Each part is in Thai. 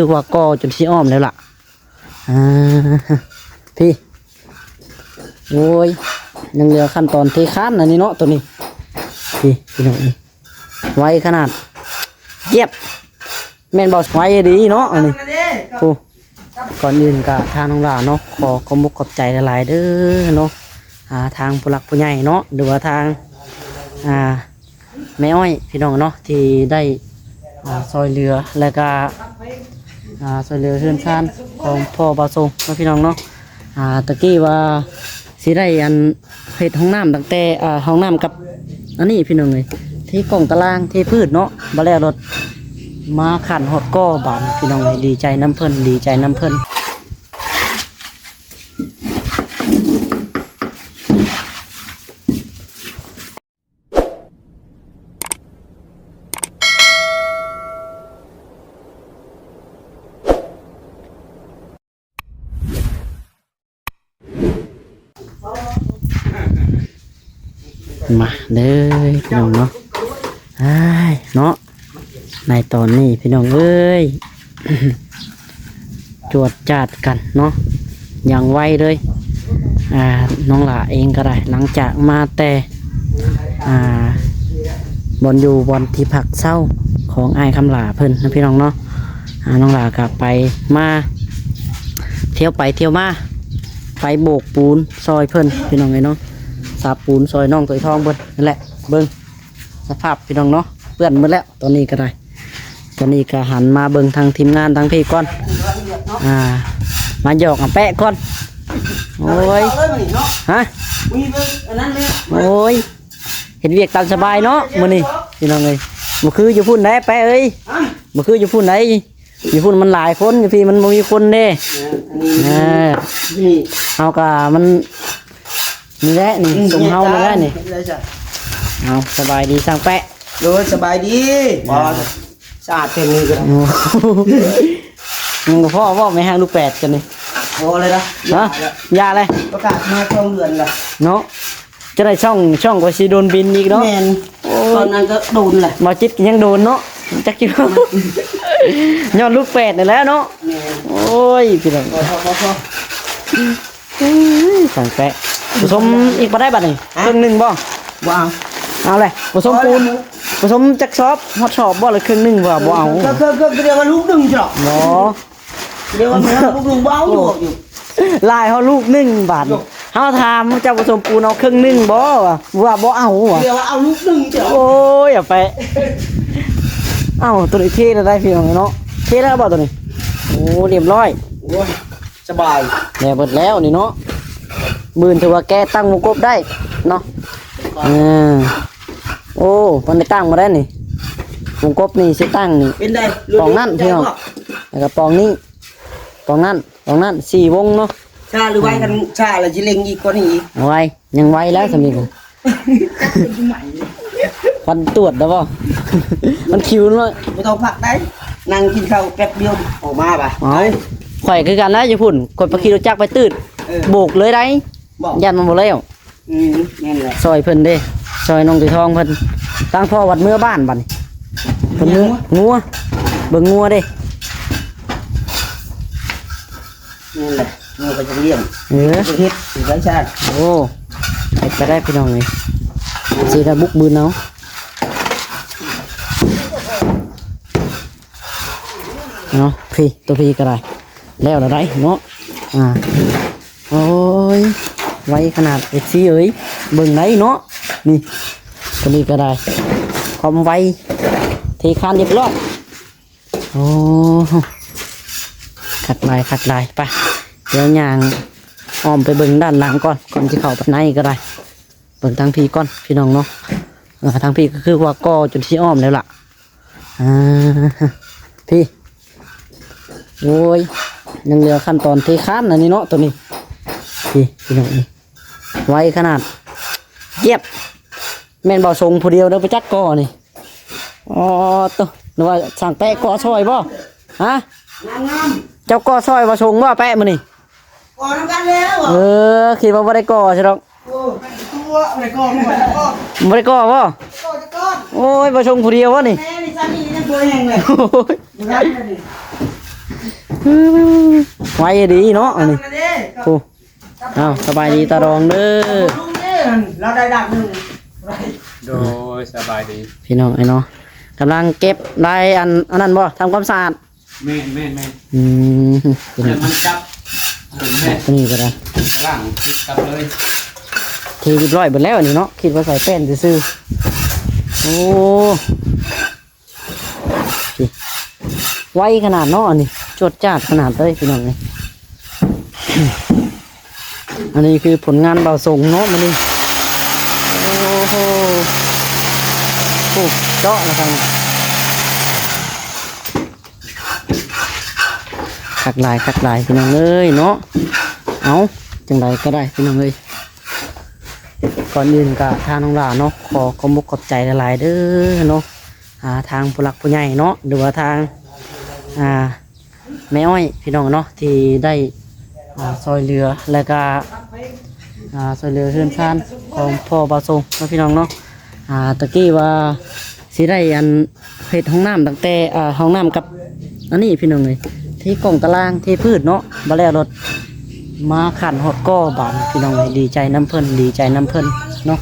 คือว่าก่อจนสิอ้อมแล้วล่ะพี่โอ้ยยังเหลือขั้นตอนเทค้านอันนี้เนาะตัวนี้พี่น้องนี่ไวขนาดเย็บแม่นบอกไว้ดีเนาะอันนี้โอ้ก่อนอื่นก็ทางน้องหลานเนาะขอมุกขอบใจหลายๆเด้อเนาะทางผู้หลักผู้ใหญ่เนาะหรือว่าทางแม่อ้อยพี่น้องเนาะที่ได้ซอยเรือแล้วก็ซอยเรือเฮือนซานของพ่อบาทรงพี่น้องเนาะตะกี้ว่าสิได้อันเฮ็ดห้องน้ำตั้งแต่ห้องน้ำกับอันนี้พี่น้องเลยที่กล่องตารางที่พืชเนาะบ่แล้วรถมาขันหดก้อบานพี่น้องเลยดีใจน้ำเพิ่นดีใจน้ำเพิ่นมาเด้อพี่น้องเนาะเนาะในตอนนี้พี่น้องเอ้ย จวดจัดกันเนาะอย่างไวเลยน้องหล่าเองก็ได้หลังจากมาแต่บอลอยู่บอลที่ผักเศร้าของไอ้คำหล่าเพิ่นนะพี่น้องเนาะน้องหล่ากลับไปมาเที่ยวไปเที่ยวมาไปโบกปูนซอยเพิ่นพี่น้องไงเนาะสาบปูนซอยน้องตัวทองเบิ้ลนั่นแหละเบิ้งสภาพพี่น้องเนาะเปื้อนหมดแล้วตอนนี้ก็ได้ตอนนี้ก็หันมาเบิ้งทางทีมงานทางพี่ก่อนมาหยอกแปะก่อนโอ้ยฮะโอ้ยเห็นเวียกตามสบายเนาะมื้อนี้พี่น้องเอ้ยบ่คืออยู่พุ่นไหนแปะเอ้ยบ่คืออยู่พุ่นไหนอยู่พุ่นมันหลายคนอยู่พี่มันบ่มีคนเด้เอากะมันนี่แหละนี่ส่งเฮานี่แหละนี่เอาสบายดีสร้างแปะโดยสบายดีบ่สะอาดเต็มมือกันมึงกับพ่อว่าไม่ห่างลูกแปดกันนี่โอ้เลยนะยาเลยประกาศมาช่องเดือนละเนาะจะได้ช่องก็สิโดนบินอีกเนาะตอนนั้นก็โดนแหละมาจิตยังโดนเนาะจักจิ๋วย้อนลูกแปดนี่แหละเนาะโอ้ยพี่น้องสร้างแปะผสมอีกบ่ได้บัดนี่ครึ่งนึงบ่ว้าวเอาเลยผสมปูนผสมจักซอบฮอดชอบบ่เลยครึ่งนึงบ่เอาก็เดี๋ยวว่าลูกนึงจ้ะบ่เดี๋ยวว่าลูกนึงบ่เอาอยู่ลายเฮาลูกนึงบาทเฮาถามเจ้าผสมปูนเอาครึ่งนึงบ่ว่าบ่เอาเดี๋ยวว่าเอาลูกนึงจ้ะโอ้ยอย่าไปเอ้าตัวนี้เทได้พี่น้องเนาะเทแล้วบ่ตัวนี้โอ้เรียบร้อยโอ้ยสบายแล้วเบิดแล้วนี่เนาะมื่นถือว่าแกตั้งวงกบได้เนาะโอ้มันได้ตั้งมาได้นี่วงกบนี่สิตั้งนี่เป็นได้ปองนั่นพี่น้องแล้วก็ปองนี้ปองนั่น4 วงเนาะชาหรือไว้กันชาแล้วสิเล็งอีกคนอีกไว้ยังไว้แล้วสำนีกันฟันตรวจแล้วป่ะมันคิวเลยไม่ต้องพักได้นั่งกินข้าวแป๊บเดียวออกมาป่ะข่อยคือกันแล้วญี่ปุ่นกดปลาคีรจักไปตืดโบกเลยได้ยันมันหมดแล้วนั่นแหละซอยเพิ่นเด้ซอยน้องตีทองเพิ่นตั้งพ่อวัดเมื่อบ้านบัดเพิ่นงัวเบิ่งงัวเด้นั่นแหละงัวก็จะเลี้ยงจะเฮ็ดสิได้ชาติโอ้เฮ็ดไปได้พี่น้องเลยสิได้บุกบืนเอาเนาะพี่ตัวพี่ก็ได้แล้วละได้เนาะโอ้ยไว้ขนาดเอ็กซี่เอ้ยเบิ่งไหนเนาะนี่ตัวนี้ก็ได้ความไวเทคานเรียบร้อยโอ้ขัดลายไปเดี๋ยวย่างอ้อมไปเบิ่งด้านหลังก่อนที่เข้าไปในก็ได้เบิ่งทางพี่ก่อนพี่น้องเนาะทางพี่ก็คือว่าก่อจนที่อ้อมแล้วล่ะพี่โอ้ยยังเหลือขั้นตอนเทคานอันนี้เนาะตัวนี้พี่น้องนี่ไวขนาดเย็บแม่นบ่ทรงผู้เดียวเด้อไปจักก่อนี่อ๋อตัวนึกว่าสั่งแปะก่อซอยบ่ฮะเจ้าก่อซอยบ่ทรงบ่แปะมื้อนี่ก่อนกันแล้วคิดว่าบ่ได้ก่อใช่ดอกโอ้ตัวบ่ได้ก่อบ่ได้ก่อบ่โอ้ยบ่ทรงผู้เดียววะนี่แม่นี่ซันนี่ยังบ่แห้งเลย ไว้ดีเนาะอันนี้โอ้อ้าวสบายดีตาดองเด้อ เราได้ดับหนึ่ง โดยสบายดี พี่น้องไอ้เนาะกำลังเก็บได้อันนั้นบ่ทำความสะอาด แม่น อืม เดี๋ยวมันจับแม่ ตัวนี้ก็ได้ ร่างติดกับเลย ทีเรียบร้อยหมดแล้วอันนี้เนาะคิดว่าใส่แป้นซื่อๆโอ้พี่ไวขนาดเนาะอันนี้จวดจ้าดขนาดเลยพี่น้องเลยอันนี้คือผลงานเบาส่งเนาะมันนี่โอ้โหโอ้เจาะแล้วกันคักลายพี่น้องเอ้ยเนาะเอาจังไรก็ได้พี่น้องเอ้ยก่อนอื่นก็ทางน้องหลานเนาะขอมุกขอบใจหลายๆเด้อเนาะทางผู้หลักผู้ใหญ่เนาะหรือว่าทางแม่อ้อยพี่น้องเนาะที่ได้ซอยเรือแล้วก็ซอยเรือเฮือนซานของพ่อบาทรงเนาะพี่น้องเนาะตะกี้ว่าสิได้อันเพชรห้องน้ำตั้งแต่ห้องน้ำกับอันนี้พี่น้องเลยที่กล่องตารางที่พืชเนาะบาแล้วรถมาขันหดก้อบานพี่น้องเลยดีใจน้ำเพิ่นดีใจน้ำเพิ่นเนาะ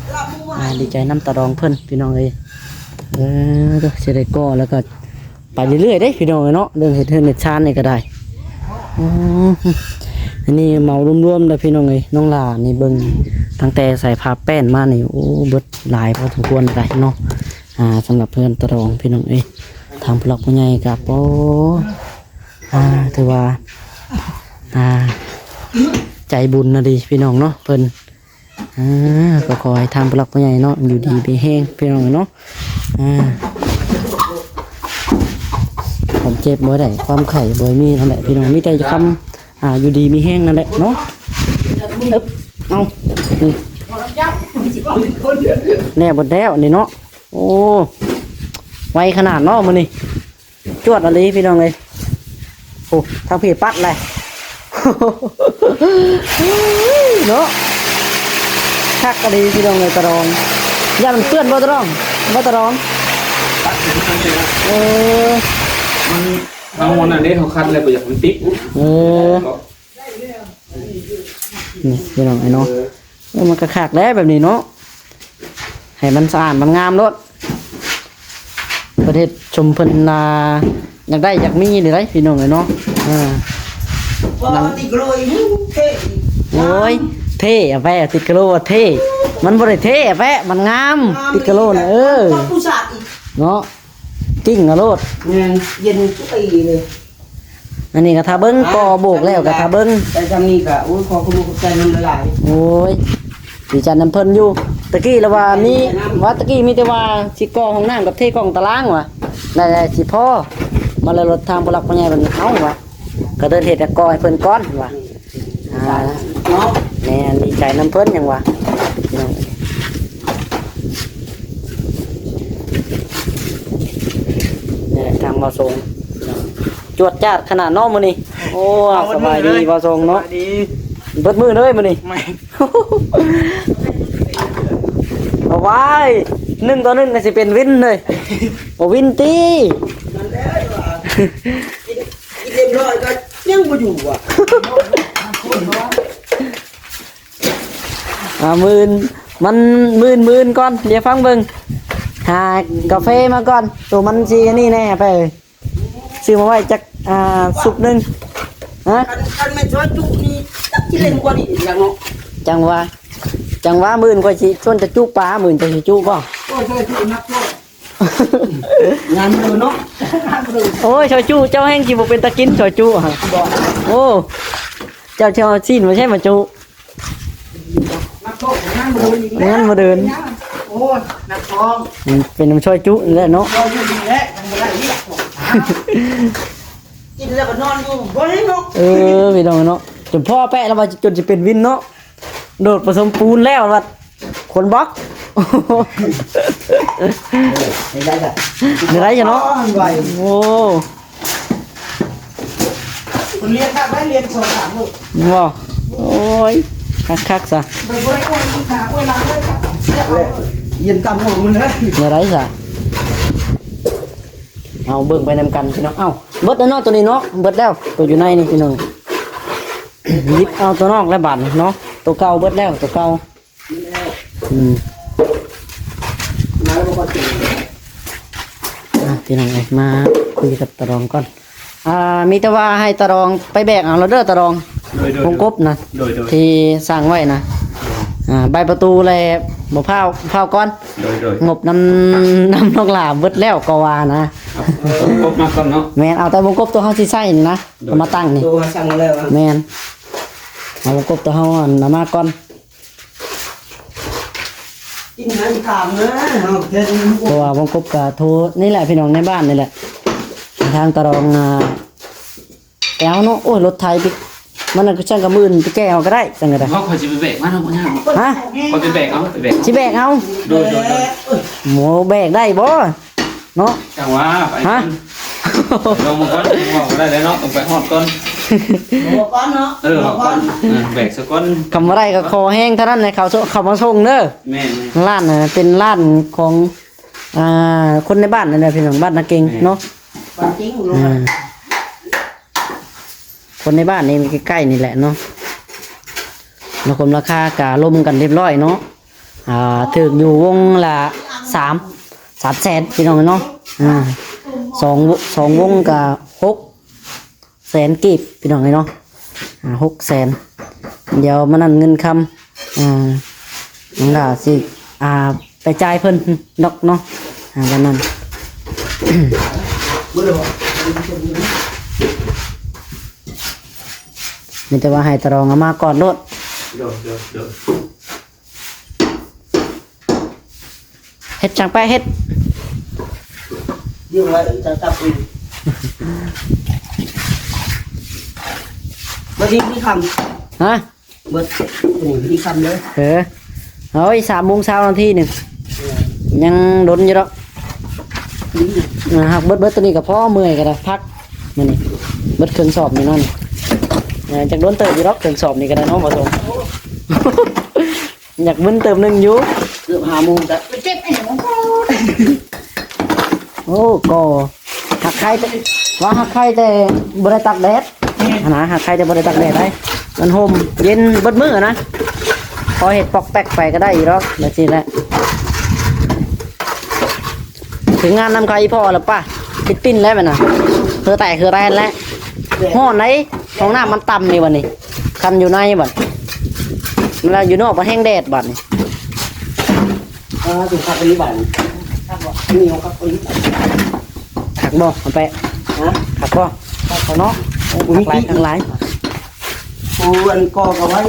ดีใจน้ำตะรองเพิ่นพี่น้องเลยจะได้ก้อแล้วก็ไปเรื่อยๆได้พี่น้องเลยเนาะเรื่องเห็ดเห็ดชานนี่ก็ได้อันนี้เมารวมๆเลยพี่น้องเลยน้องหลานี่เบิ่งตั้งแต่ใส่ผ้าแป้นมานี่โอ้เบิดหลายพอสมควรเลยเนาะสำหรับเพื่อนตะรองพี่น้องเอ้ยทางผู้หลักผู้ใหญ่กับโอ้ถือว่าใจบุญนะดีพี่น้องเนาะเพิ่นก็ขอให้ทางผู้หลักผู้ใหญ่เนาะอยู่ดีไปแห้งพี่น้องเนาะความเจ็บบ่ได้ความไข่บ่มีนั่นแหละพี่น้องมีแต่คำอยู่ดีมีแห้งนั่นแหละเนาะเอานี่แน่บดแล้วนี่เนาะโอ้ไวขนาดเนาะมันนี่จวดอะไรพี่น้องเลยโอ้ทางผีปัดเลยเนาะคักกะดีพี่น้องเลยตะรองอย่ามันเปื้อนบ่ตะรองมันบางวันอันนี้เขาคัดเลยไปจากมันติ๊ก นี่พี่น้องไอ้เนาะมันกระขากแล้วแบบนี้เนาะให้มันสะอาดมันงามรถประเทศชมพนาอยากได้อยากมีเลยไรพี่น้องไอ้เนาะโอ้ยเท่อะแปะติดกะโหลเท่มันบริเท่อะแปะมันงามติดกะโหลนะเนาะกิ้งกะโหลดเย็นทุกปีเลย อันนี้กระทาเบิ้งกอโบกแล้วกระทาเบิ้ง แต่จำนี่กะโอ้ยขอคุณใจมันละลาย โอ้ยดีจันน้ำเพิ่นอยู่ตะกี้แล้วว่ามีว่าตะกี้มีแต่ว่าสิกอห้องน้ำกับเทกองตารางว่ะนั่นแหละสิพ่อมาเลยรถทางผู้หลักผู้ใหญ่มันเอาว่ะก็เดินเฮ็ดกอให้เพิ่นก้อนว่ะเนาะแม่ดีใจน้ำเพิ่นยังว่ะนี่ทางบ่ส่งจวดจ้าดขนาดน้องมื้อนี้โอ้สบายดีบ่ส่งเนาะเบิดมือเลยมื้อนี้เอาไว้1 ต่อ 1ก็สิเป็นวินเลยบ่วินตีกินเรียบร้อยก็ยังบ่อยู่อ่ะมันมื่นก่อนเดี๋ยวฟังเบิ่งหากาแฟมาก่อนตัวมันสิอันนี้แน่ไปซื้อมาไว้จักสุกนึงฮะ คันไม่ช่วยจุนี่จักสิเล่นกว่านี้อย่างเนาะ จังว่ามื่นกว่าสิชวนจะจุปลามื่นจะสิจุบ่ โอ้ยช่วยจุนักโทษงานมือเนาะงานมือ โอ้ยชอยจุเจ้าแห้งสิบ่เป็นตะกินชอยจุฮะโอ้เจ้าซีนบ่ใช่มาจุ นักโทษงานมืออีก งั้นมาเดิน โอ้ยนักทอง เป็นน้ำชอยจุนี่แหละเนาะ เราอยู่ดีแล้วมันบ่ได้อีกกินแล้วก็นอนอยู่บ่ได้เนาะ พี่น้องเนาะจนพ่อแปะแล้วว่าจนจะเป็นวินเนาะโดดผสมปูนแล้วว่าคนบล็อก ได้จ้ะ เหนื่อยจ้ะเนาะโอ้ คุณเรียนครับได้เรียน2-3มื้อ ว้าโอ้ยคักซะ ไปบ่ได้คนที่ขาเวลาเลยครับเย็นตามหัวมันเลย เหนื่อยซะเอาเบิ่งไปนำกันพี่น้องเอ้า เบิดแล้วเนาะตัวนี้เนาะเบิดแล้วตัวอยู่ในนี่พี่น้อง หยิบเอาตัวนอกแล้วบาดนี่เนาะตัวเก่าเบิดแล้วตัวเก่ามาแล้วก็ตี พี่น้องเอ้ยมาคุยกับตะรองก่อนมีแต่ว่าให้ตะรองไปแบกเอาแล้วเด้อตะรอง โดยว งกบนะ โดย ที่สร้างไว้นะใบประตูเลยบ่พาวก้อน โดย งบน้ำนกหลาเบิดแล้วก็ว่านะ ครบมาก่อนเนาะ แม่นเอาแต่วงกบตัวเฮาสิใส่นี่นะเอามาตั้งนี่ ตัวสั่งแล้ว แม่นเอาวงกบตัวเฮาอันเอามาก่อน กินน้ำขามนะเอาเดิน เพราะว่าวงกบก็โทรนี่แหละพี่น้องในบ้านนี่แหละทางตะรองแก้วเนาะโอ้ยรถไถไปมันน่ะก็ช่างกับมื่นไปแก้วก็ได้จังก็ได้ เพราะคอยจะไปแบกมาเนาะพ่อเนี่ย ฮะ คอยไปแบกเอาไปแบก สิแบกเอา โดย หมูแบกได้บ่เนาะ จังว่าไป ฮะ ลงมาก่อนบอกได้เลยเนาะต้องไปหอดก่อน หัวก้อนเนาะ หอดก่อนแบกสักก่อน คำว่าไรก็คอแห้งเท่านั้นเลยเขามาส่งเด้อ แม่ ร้านน่ะเป็นร้านของคนในบ้านนั่นแหละพี่น้องบ้านนาเก่งเนาะ ปานจริงลง คนในบ้านนี่มีใกล้ๆนี่แหละเนาะแล้วคมราคากะล่มกันเรียบร้อยเนาะถึกอยู่วงละ3 แสนพี่น้องเนาะสองวงกะ6 แสนกีบพี่น้องเนาะ6 แสนเดี๋ยวมันนั่นเงินคำน้องดาสิไปจ่ายเพิ่นดอกเนาะวันนั้น บ่ได้บ่ มีแต่ว่าให้ตะรองเอามาก่อนโลด โดย เฮ็ดจังไปเฮ็ด เดี๋ยวไว้จะจับอีกบ่ดีที่คำ ฮะ เบิดนี่ที่คำเลย เอาอีก3 โมงเช้านาทีหนึ่งยังดนอยู่ดอกหักเบิดตัวนี้กับพ่อเมื่อยก็ได้พักมันนี่เบิดเครื่องสอบนี่นั่นจากโดนเติมอยู่ดอกเครื่องสอบนี่ก็ได้เน้องผสม อยากมึนเติมหนึ่งอยู่ เกือบ5 โมงจะไปเก็บไอ้หนู โอ้ก็หักไข่แต่ว่าหักไข่แต่บริตักแดดนะหักไข่แต่บริตักแดดได้มันห่มเย็นเบิดมื้อนะพอเห็ดปอกแปกไปก็ได้อีกหรอกแบบนี้แหละถึงงานนำไข่พ่อแล้วป่ะปิดปิ้นแล้วมันนะคือแตกคือแรนแล้วห้อนไหนห้องน้ำมันต่ำนี่วันนี้คันอยู่ในบัดเวลาอยู่นอกมันแห้งแดดบัดนี่ ถึงขับไปนี่บ้านครับบ่มีของขับไปนี่ หักบ่เอาไป ฮะ หักบ่เอาเนาะอุ้ยทั้งหลาย ปูอันกอเอาไว้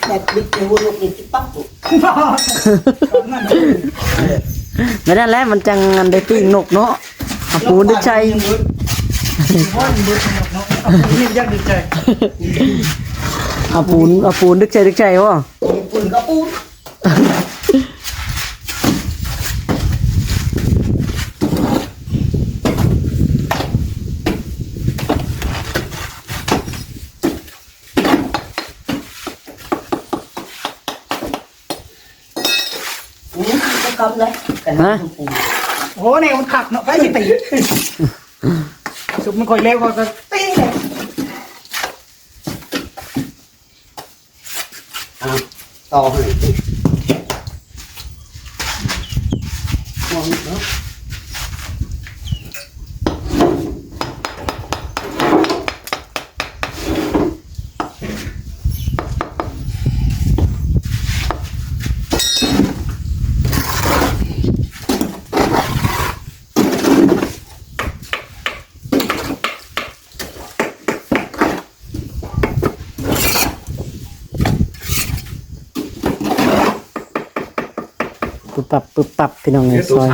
แบบบิ๊กเดี๋ยวลูกนี่ปั๊บ ไม่ได้แล้วมันจังอันได้ปิ้งนกเนาะเอาปูนดึกใจเอาปูนดึกใจวะ ปูนก็ปูน ก็กำเลย ฮะ โอ้เนี่ยมันขักเนาะไปสิตีสุกมันค่อยเร็วก็ตีเลย ต่อให้มองเนาะ ปึ๊บปับพี่น้องในซอย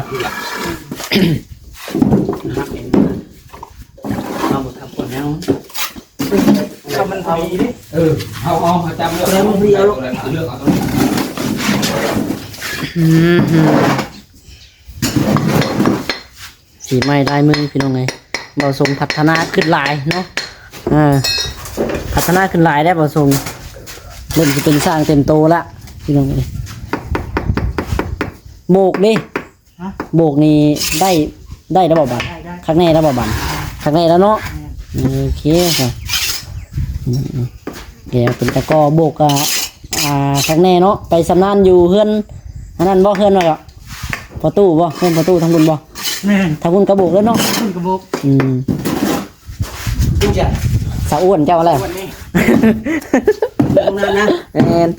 เอาหมดทำคนแล้ว ก็มันพอดีดิ เอาจำเลือกเลือกเอา สีไม้ลายมือพี่น้องไงบ่าวทรงพัฒนาขึ้นหลายเนาะพัฒนาขึ้นหลายได้บ่าวทรงเริ่มจะเป็นสร้างเต็มโตละพี่น้องไง โบกดิ ฮะ โบกนี่ได้แล้วบ่บัด ได้ได้ ข้างในแล้วบ่บัดข้างในแล้วเนาะโอเคครับเดี๋ยวเป็นตะกอโบกข้างในเนาะไปสำนานอยู่เฮือนอันนั้นบ่เฮือนว่าก็ประตูบ่เฮือนประตูทางบนบ่ แม่น ทางบนกระโบกแล้วเนาะ ขึ้นกระบอก ดูจ้ะ สาวอ้วนเจ้าอะไร วันนี้ ตรงนั้นนะ แอน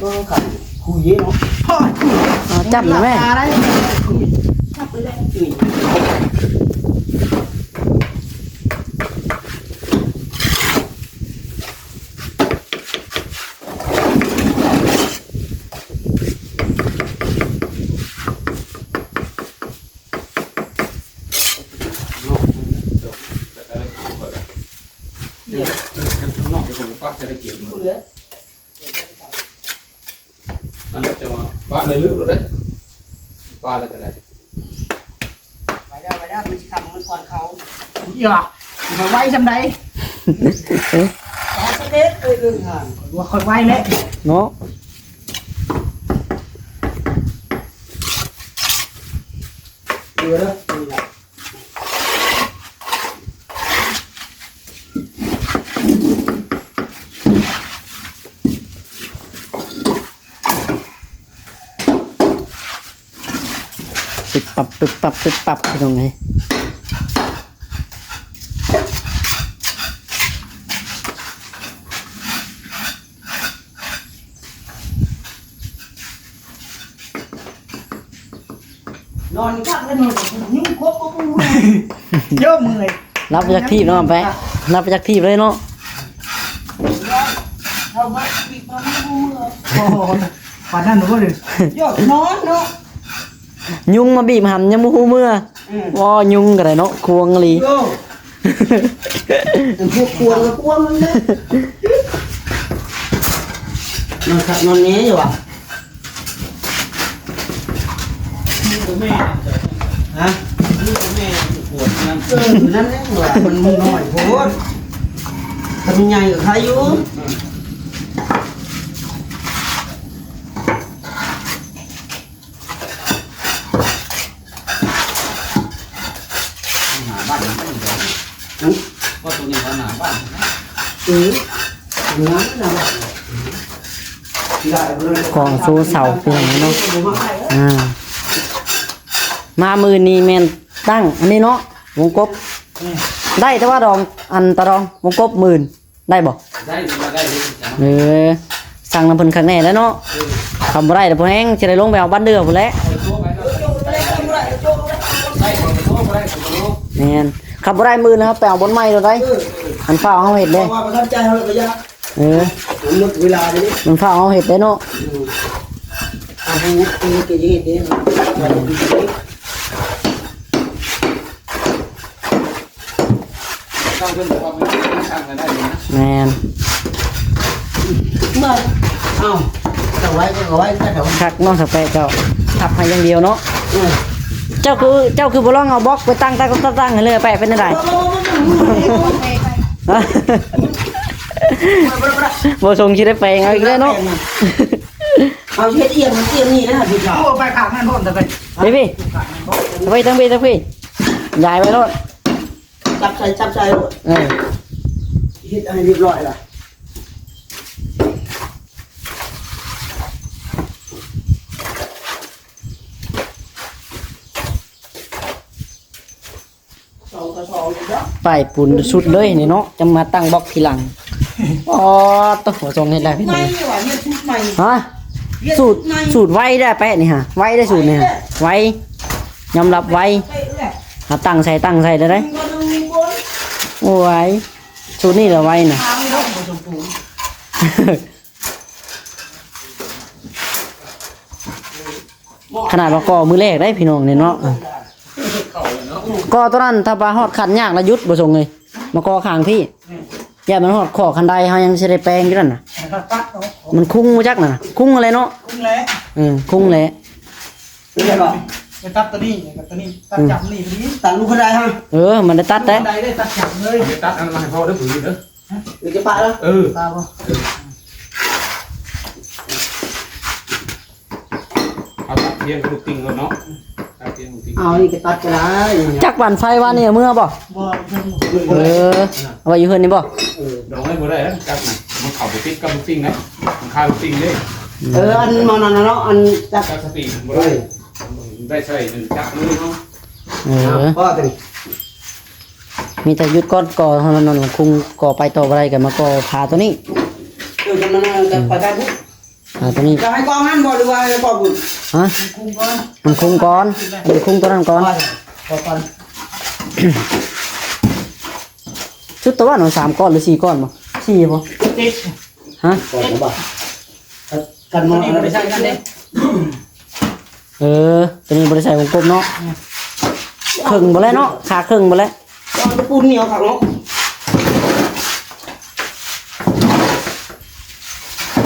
ก็ขับคุยเยอะเนาะ พ่อ จับหน่อยแม่ อะไร ขับไปได้ เนี่ยข้างนอกจะผมปักจะได้เกี่ยวมันนั่นจะมาปักเลยลึกเลยปักแล้วก็ได้ ไปได้มันทำมันควันเขา อย่ามาไว้จำได้ เอาสเก็ตเรื่องงาน ว่าคอยไว้แล้ว เนาะ เดือดนี่แหละ ปิดปับปิดปับปิดปับอยู่ตรงไหน นอนข้างแล้วนอนยุ่งครบก็มึง เยอะมือ รับไปจากที่เนาะไปรับไปจากที่เลยเนาะ เรามาปิดมาไม่รู้เลย โอ้โหป่านนั้นหนูก็เลย ยอดนอนเนาะ ยุงมาบีบหันยังมูฮูเมื่อว่ายุงกันเลยเนาะควงลี โย่พวกควงกับควงมันเลยนอนขับนอนนี้อยู่อ่ะ แม่ ฮะ แม่ปวดนั่น นั่นแหละว่ามันน้อยโพดทำใหญ่กับใครอยู่ หาบ้านมันไม่ได้ว่าตัวนี้เขาหนาบ้าน น้ำนะ กองสู้เสาเพียงเนาะมามือนี้แมนตั้งอันนี้เนาะวงกบได้แต่ว่าดองอันตะรองวงกบหมื่นได้บ่ ได้มาได้เลยจ้ะ สั่งน้ำเพิ่นข้างในแล้วเนาะทำบ่ได้แต่พอแห้งจะได้ลงไปเอาบ้านเดือพุ่นแหละ ได้คนโตได้คนโต แม่นขับบ่ได้มือนะครับไปเอาบนไม้เราได้อันฟ้าเอาเห็ดเลย ว่าประทับใจเขาเลยยะ หมดเวลาเลย มันฟ้าเอาเห็ดเลยเนาะ อาหูเกี่ยวกับเนี่ย ตั้งเพิ่นบอกว่ามันตั้งกันได้เลยนะ แม่น เมื่อเอ้าเอาไว้ก็ไว้ก็เดี๋ยว คักเนาะสเปะเจ้าขับให้อย่างเดียวเนาะเจ้าคือบ่ลองเอาบล็อกไปตั้งให้เลยแปะเป็นได้ ฮะบ่ส่งสิได้แปลงเอาอีกแล้วเนาะ เอาเช็ดเอียงมันเอียงนี่นะพี่ชาว โอ้ไปขางนั่นพ่นแต่ไป ไปพี่ไปทั้งพี่ยายไปโลด จับใส่หมด เออ เฮ็ดให้เรียบร้อยละสองกระสอบเลยเนาะ ป้ายปูนสุดเลยนี่เนาะจะมาตั้งบล็อกทีหลังอ๋อต้องหัวทรงเฮ็ดได้พี่น้ ไม่ อง หวานเนี่ยชุดใหม่ ฮะสูตรไว้ได้แปะนี่ฮะไว้ได้สูตรนี่ฮะไว้ยอมรับไว้หาตั้งใส่ได้ไหมโอ้ยสูตรนี่เหรอไว้น่ะ ขนาดว่าก่อมือแรกได้พี่น้องเนี่ยเนาะก่อตัวนั้นถ้าปลาฮอดขันยากระยุดบ่ส่งเลยมาก่อข้างพี่อย่ามันฮอดขอคันใดเฮายังสิได้แปลงอยู่นั่นน่ะ ตัดเนาะ มันคุ้งบ่จักน่ะคุ้งอะไรเนาะ คุ้มแล้ว คุ้งแหละ นี่แหละ ไปตัดตัวนี้กับตัวนี้ตัดจับนี่ตัวนี้ ตัดลูกกระไดฮะ มันได้ตัดได้ ได้ได้ตัดจับเลย เดี๋ยวตัดอันมาให้พ่อได้ผืนเด้อ หรือจะปะแล้ว ตาบ่ เอาตัดเทียนลูกติ่งก่อนเนาะตัดเทียนลูกติ่ง เอานี่ก็ตัดก็ได้ จักวันไฟว่านี่เมื่อบ่ บ่เพิ่น เอาไว้อยู่เฮือนนี่บ่ ดองให้บ่ได้แล้วจับน่ะมันเข้าไปติดกับลูกติ่งนะมันคาลูกติ่งเด้ อันมันนั่นเนาะอันจัก จับสติบ่ได้ได้ใส่หนึ่งจับมือเนาะ พ่อถึง มีแต่ยุดก้อนก่อเท่านั้นคุงก่อไปต่ออะไรกันมาก่อพาตัวนี้ เดี๋ยวจะมันจะไปได้ปุ๊บ พาตัวนี้ จะให้กองนั่นบ่หรือว่าให้กองบุญ ฮะ คุมก่อน มันคุงก่อนมันคุงตัวนั้นก่อน ก่อน ชุดตัวว่าหนู3ก้อนหรือ4ก้อนบ่4บ่ ติด ฮะ ก่อนบ่กัน ตั มาว นี้บ่ได้ใช้กันเด้ ตัวนี้บริษัทวงกลมเนาะครึ่งบ่แล้วเนาะขาครึ่งบ่แล้ว ก่อนจะปูนเหนียวขังเนาะ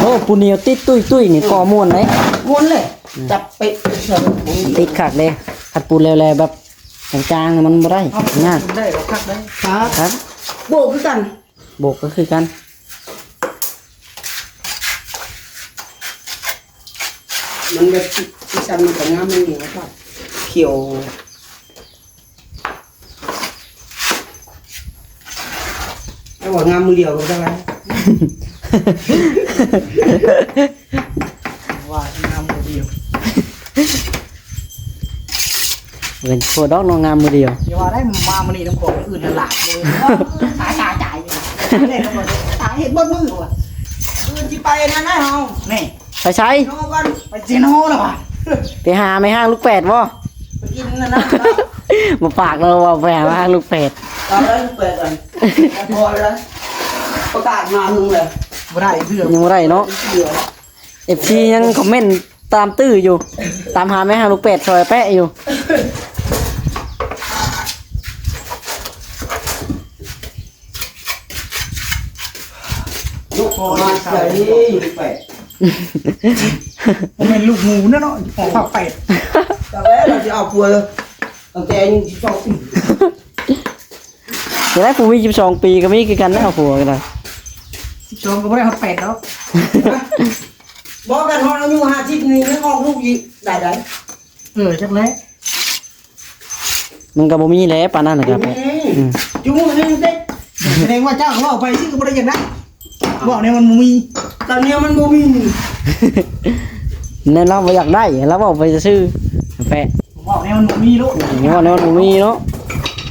โอ้ปูเหนียวติดตุ้ยนี่ก่อม่วนเลย ม้วนเลยจับไปเสริม ติดขักเลยขัดปูนแลๆแบบจางๆมันบ่ได้ เอา ยาก ได้บ่คักได้ ครับ ครับ โบกคือกัน โบกก็คือกัน มันแบบที่ซ้ำมันกับงามมันเหนียวครับเขียวไอ้ว่างามมือเดียวก็ได้แล้ว ว่าทำบ่เดียว เป็นโคดอกน้องงามมือเดียว อย่าว่าได้มามื้อนี้น้ำของอื่นหลากเลยหาจ่ายนี่เล่นบ่หาเฮ็ดบ่มือว่ะ คืนที่ไปนั่นนะเฮา นี่ ไปใช้ โน่กัน ไปเจโน่แล้วว่ะ ไปหาไม่ห้างลูกแปดบ่ ไปกินนั่นนะ มาฝากเราว่าไปหาไม่ห้างลูกแปด ตอนนั้นเปิดกันพอแล้วประกาศมาหนึ่งเลย บ่ได้เสื้อ ยังบ่ได้เนาะ เดี๋ยว FC ยังคอมเมนต์ตามตื้ออยู่ ตามหาไม่ห้างลูกแปดซอยแปะอยู่ ลูกมาใส่อยู่ไป มันเป็นลูกหมูนะเนาะออกผักเป็ด แต่แล้วเราจะเอาปัวตั้งแต่ยังชอบ จะได้ผู้มี12ปีก็มีคือกันนะเอาผัวกันได้ ชมก็ไม่ได้ผักเป็ดแล้ว บอกกันว่าเราอยู่50นี่ยังออกลูกอีกได้ จักแล้ว มันก็บ่มีแล้วปานนั้นนะครับอืม จุ้งนี่เด็ก แสดงว่าเจ้าว่าไปซึ่งก็บ่ได้อย่างนั้นบอกเนี่ยมันมี ตอนนี้มันบ่มี นั่นเราบ่อยากได้เราบอกไปซื้อแปะ บอกเนี่ยมันมีลูก นี่ว่าเนี่ยมันบ่มีเนาะ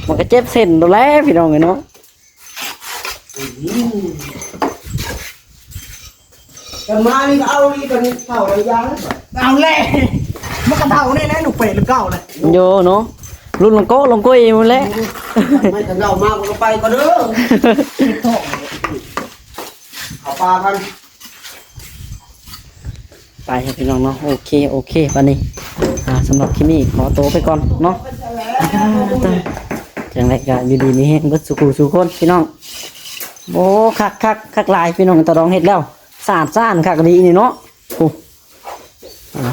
มันก็เจ็บเส้นตัวแล้วพี่น้องเอ้ยเนาะ แต่มานี่ก็เอานี่กันเท่าระยะ เอาแล่มันกระเท่าแน่ๆหนูเป็ดหรือเก่าเลย โยเนาะรุ่นลงโก้ลงก้อยหมดแล้ว ไม่ถึงเรามาก็ไปก็เด้อ ท้อง เอาปลากัน ไปครับพี่น้องเนาะโอเควันนี้สำหรับคลิปนี้ขอตัวไปก่อนเนาะจังไรก็อยู่ดีมีแห้งเบิดสุขุสุขคนพี่น้องโอ้คักลายพี่น้องตะดองเฮ็ดแล้วสาดซ่านคักดีนี่เนาะโอ้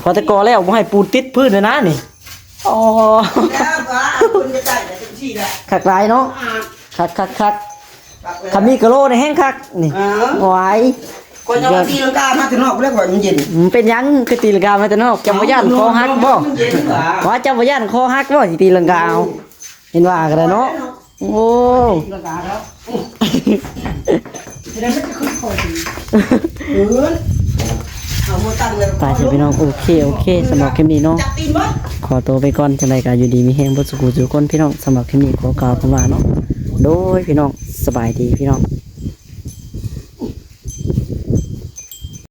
พอตะกอแล้วบ่ให้ปูนติดพื้นเลยนะนี่อ๋อ แล้วก็คุณจะจ่ายแต่ที่แหละ คักลายเนาะคักคำนี้กะโลในแห้งคักนี่ไหว คนจะมาตีลังกามาถึงนอกแล้วก่อนมันเย็น เป็นหยังคือตีลังกามาแต่นอกจำบ่ย่านคอหักบ่ มันเย็นกว่า ว่าจำบ่ย่านคอหักบ่สิตีลังกาเอาเห็นว่ากันแล้วเนาะโอ้ ราคาแล้วแสดงว่าจะขึ้นคอยดี เอามาตั้งเลย ไปจ้ะพี่น้องโอเคสำหรับคลิปนี้เนาะ จับตีนมั้ย ขอตัวไปก่อนจังไดก็อยู่ดีมีแฮงบ่สุขสุขคนพี่น้องสำหรับคลิปนี้ขอกล่าวคำว่าเนาะโดยพี่น้องสบายดีพี่น้อง